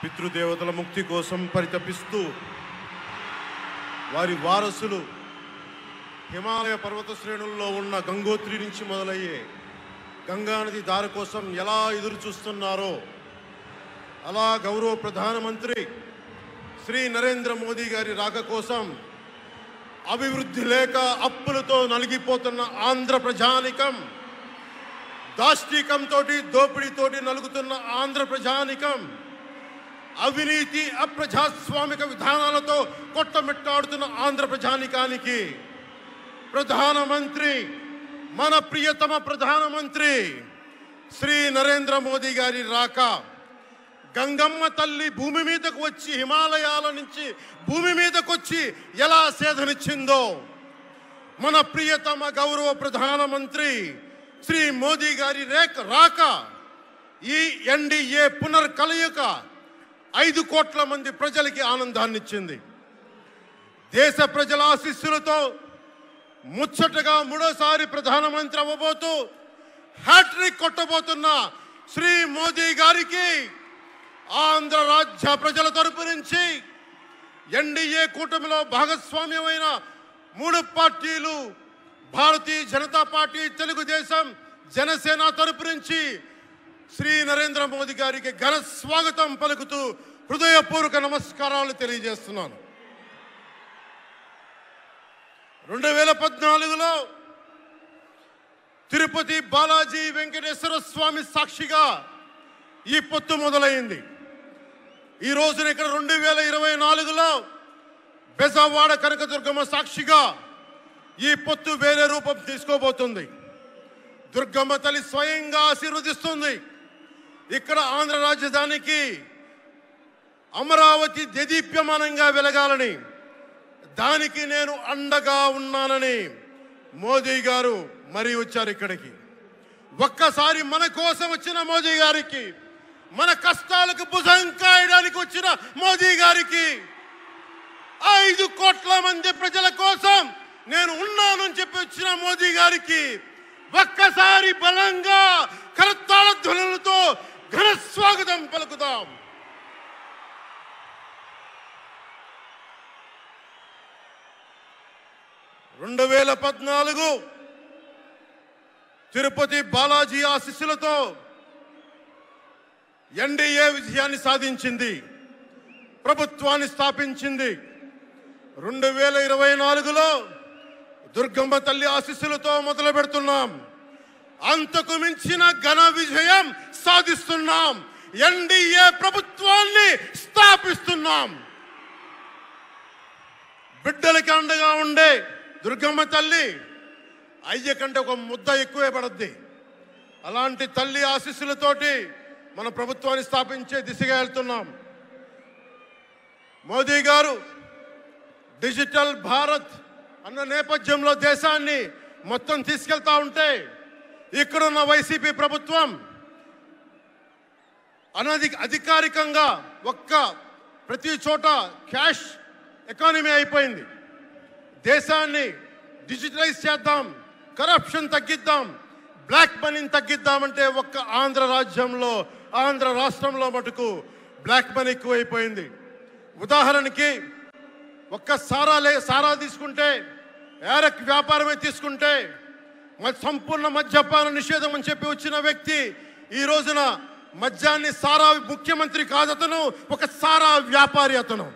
పితృదేవతల ముక్తి కోసం పరితపిస్తూ వారి వారసులు హిమాలయ పర్వత శ్రేణుల్లో ఉన్న గంగోత్రి నుంచి మొదలయ్యే గంగానది దారి కోసం ఎలా ఎదురు చూస్తున్నారో అలా గౌరవ ప్రధానమంత్రి శ్రీ నరేంద్ర మోదీ గారి రాక కోసం అభివృద్ధి లేక అప్పులతో నలిగిపోతున్న ఆంధ్ర ప్రజానికం, దాష్టికంతో దోపిడీతోటి నలుగుతున్న ఆంధ్ర ప్రజానికం, అవినీతి అప్రజాస్వామిక విధానాలతో కొట్టమిట్టాడుతున్న ఆంధ్ర ప్రజానికానికి ప్రధానమంత్రి, మన ప్రియతమ ప్రధానమంత్రి శ్రీ నరేంద్ర మోదీ గారి రాక, గంగమ్మ తల్లి భూమి మీదకు వచ్చి హిమాలయాల నుంచి భూమి మీదకు వచ్చి ఎలా సేధనిచ్చిందో మన ప్రియతమ గౌరవ ప్రధానమంత్రి శ్రీ మోదీ గారి రాక ఈ ఎన్డీఏ పునర్కలయిక 5 కోట్ల మంది ప్రజలకి ఆనందాన్ని ఇచ్చింది. దేశ ప్రజల ఆశీస్సులతో ముచ్చటగా 3వ ప్రధానమంత్రి అవ్వబోతూ హ్యాట్రిక్ కొట్టబోతున్న శ్రీ మోదీ గారికి ఆంధ్ర రాజ్య ప్రజల తరపు నుంచి ఎన్డీఏ కూటమిలో భాగస్వామ్యమైన 3 పార్టీలు భారతీయ జనతా పార్టీ, తెలుగుదేశం, జనసేన తరపు నుంచి శ్రీ నరేంద్ర మోదీ గారికి ఘన స్వాగతం పలుకుతూ హృదయపూర్వక నమస్కారాలు తెలియజేస్తున్నాను. 2014లో తిరుపతి బాలాజీ వెంకటేశ్వర స్వామి సాక్షిగా ఈ పొత్తు మొదలైంది. ఈ రోజున ఇక్కడ 2024లో బెజవాడ కనకదుర్గమ్మ సాక్షిగా ఈ పొత్తు వేరే రూపం తీసుకోబోతుంది. దుర్గమ్మ తల్లి స్వయంగా ఆశీర్వదిస్తుంది. ఇక్కడ ఆంధ్ర రాజధానికి అమరావతి దేదీప్యమానంగా వెలగాలని, దానికి నేను అండగా ఉన్నానని మోదీ గారు మరీ వచ్చారు ఇక్కడికి. ఒక్కసారి మన కోసం వచ్చిన మోదీ గారికి, మన కష్టాలకు భుజం కాయడానికి వచ్చిన మోదీ గారికి, 5 కోట్ల మంది ప్రజల కోసం నేను ఉన్నానని చెప్పి వచ్చిన మోదీ గారికి ఒక్కసారి బలంగా కరతాళ ధ్వనులతో ఘన స్వాగతం పలుకుదాం. (2014) తిరుపతి బాలాజీ ఆశీస్సులతో ఎన్డీఏ విజయాన్ని సాధించింది, ప్రభుత్వాన్ని స్థాపించింది. 2024లో దుర్గమ్మ తల్లి ఆశీస్సులతో మొదలు పెడుతున్నాం. అంతకు మించిన ఘన విజయం సాధిస్తున్నాం. ఎన్డీఏ ప్రభుత్వాన్ని స్థాపిస్తున్నాం. బిడ్డలకి అండగా ఉండే దుర్గమ్మ తల్లి అయ్య కంటే ఒక ముద్ద ఎక్కువే పడద్ది. అలాంటి తల్లి ఆశీస్సులతోటి మన ప్రభుత్వాన్ని స్థాపించే దిశగా వెళ్తున్నాం. మోదీ గారు డిజిటల్ భారత్ అన్న నేపథ్యంలో దేశాన్ని మొత్తం తీసుకెళ్తా ఉంటే, ఇక్కడున్న వైసీపీ ప్రభుత్వం అధికారికంగా ప్రతి చోట క్యాష్ ఎకానమీ అయిపోయింది. దేశాన్ని డిజిటలైజ్ చేద్దాం, కరప్షన్ తగ్గిద్దాం, బ్లాక్ మనీని తగ్గిద్దామంటే ఆంధ్ర రాష్ట్రంలో మటుకు బ్లాక్ మనీ ఎక్కువైపోయింది. ఉదాహరణకి సారా తీసుకుంటే, ఏరక్ వ్యాపారమే తీసుకుంటే, సంపూర్ణ మద్యపాన నిషేధం అని చెప్పి వచ్చిన వ్యక్తి ఈ రోజున మద్యాన్ని సారా ముఖ్యమంత్రి కాదు, అతను ఒక సారా వ్యాపారి. అతను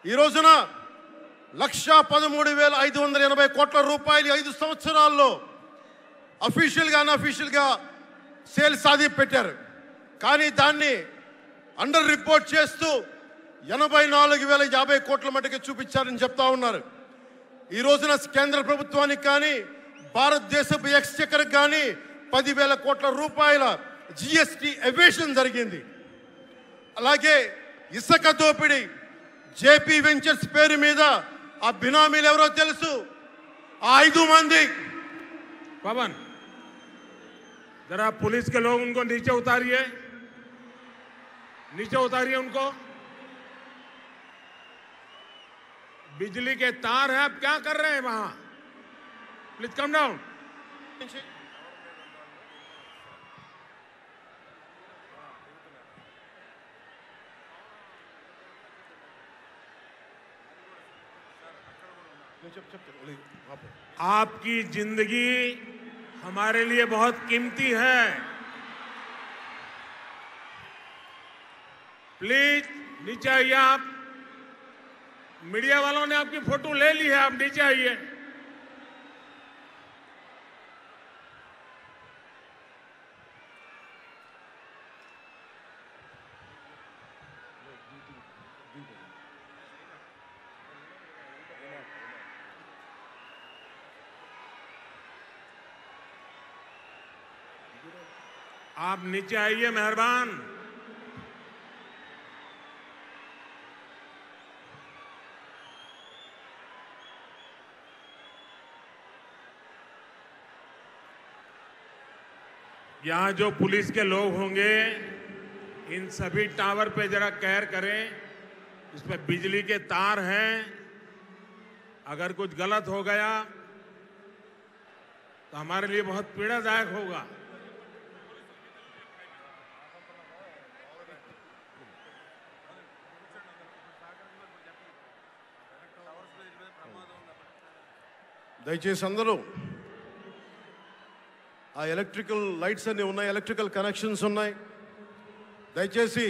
ఈ రోజున 1,13,580 కోట్ల రూపాయలు 5 సంవత్సరాల్లో అఫీషియల్గా అన్అఫీషియల్గా సేల్స్ సాధి పెట్టారు. కానీ దాన్ని అండర్ రిపోర్ట్ చేస్తూ 84,050 కోట్ల మటుకు చూపించారని చెప్తా ఉన్నారు. ఈ రోజున కేంద్ర ప్రభుత్వానికి కానీ భారతదేశపు ఎక్స్చెక్కర్కి కానీ 10,000 కోట్ల రూపాయల జిఎస్టీ ఎవేషన్ జరిగింది. అలాగే ఇసుక దోపిడీ, జేపీ వెంచర్స్ పేరు మీద ఆ బినామీలు ఎవరో తెలుసు, ఆ 5 మంది. पवन जरा पुलिस के लोग उनको नीचे उतारिए उनको। बिजली के तार हैं, आप क्या कर रहे हैं वहां? Please come down. आपकी जिंदगी हमारे लिए बहुत कीमती है। प्लीज नीचे आइए। आप मीडिया वालों ने आपकी फोटो ले ली है, आप नीचे आइए। आप नीचे आइए, मेहरबान। यहां जो पुलिस के लोग होंगे, इन सभी टावर पे जरा केयर करें। इसमें बिजली के तार हैं, अगर कुछ गलत हो गया तो हमारे लिए बहुत पीड़ादायक होगा। దయచేసి అందరూ ఆ ఎలక్ట్రికల్ లైట్స్ అన్నీ ఉన్నాయి, ఎలక్ట్రికల్ కనెక్షన్స్ ఉన్నాయి. దయచేసి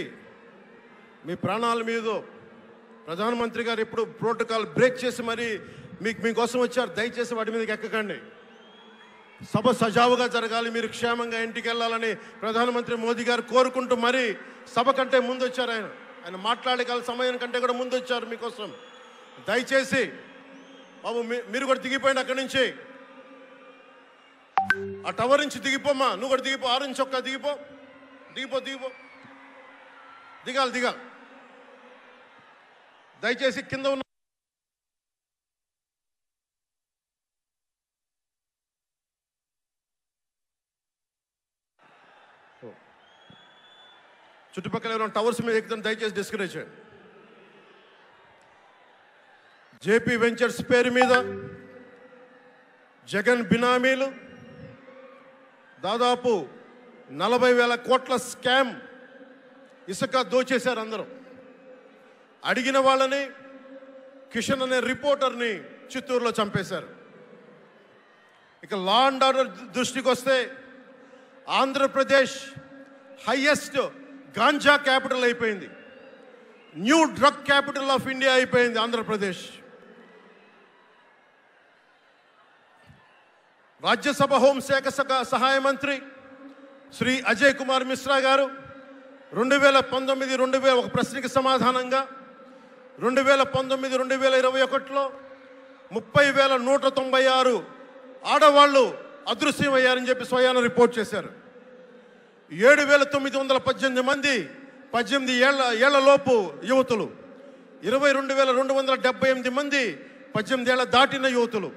మీ ప్రాణాల మీద ప్రధానమంత్రి గారు ఎప్పుడు ప్రోటోకాల్ బ్రేక్ చేసి మరి మీకోసం వచ్చారు. దయచేసి వాటి మీదకి ఎక్కకండి. సభ సజావుగా జరగాలి, మీరు క్షేమంగా ఇంటికి వెళ్ళాలని ప్రధానమంత్రి మోదీ గారు కోరుకుంటూ మరి సభ కంటే ముందు వచ్చారు. ఆయన మాట్లాడగల సమయం కంటే కూడా ముందు వచ్చారు మీకోసం. దయచేసి బాబు మీరు కూడా దిగిపోయింది అక్కడి నుంచి, ఆ టవర్ నుంచి దిగిపోమ్మా. నువ్వు కూడా దిగిపో, ఆరెంజ్ చొక్కా దిగిపో, దిగిపో దిగిపో, దిగాలి దిగాలి. దయచేసి కింద ఉన్న చుట్టుపక్కల ఎవరైనా టవర్స్ మీద ఎక్కుతాను దయచేసి డిస్కరేజ్ చేయండి. జేపీ వెంచర్స్ పేరు మీద జగన్ బినామీలు దాదాపు 40,000 కోట్ల స్కామ్ ఇసుక దోచేశారు. అందరూ అడిగిన వాళ్ళని, కిషన్ అనే రిపోర్టర్ని చిత్తూరులో చంపేశారు. ఇక లా అండ్ ఆర్డర్ దృష్టికి వస్తే ఆంధ్రప్రదేశ్ హైయెస్ట్ గాంజా క్యాపిటల్ అయిపోయింది. New drug capital of India అయిపోయింది ఆంధ్రప్రదేశ్. రాజ్యసభ హోంశాఖ సహాయ మంత్రి శ్రీ అజయ్ కుమార్ మిశ్రా గారు 2019 ఒక ప్రశ్నకి సమాధానంగా 2019-2021లో 30,196 ఆడవాళ్ళు అదృశ్యమయ్యారని చెప్పి స్వయాన రిపోర్ట్ చేశారు. 7,918 మంది 18 ఏళ్ల లోపు యువతులు, 22,278 మంది 18 ఏళ్ల దాటిన యువతులు.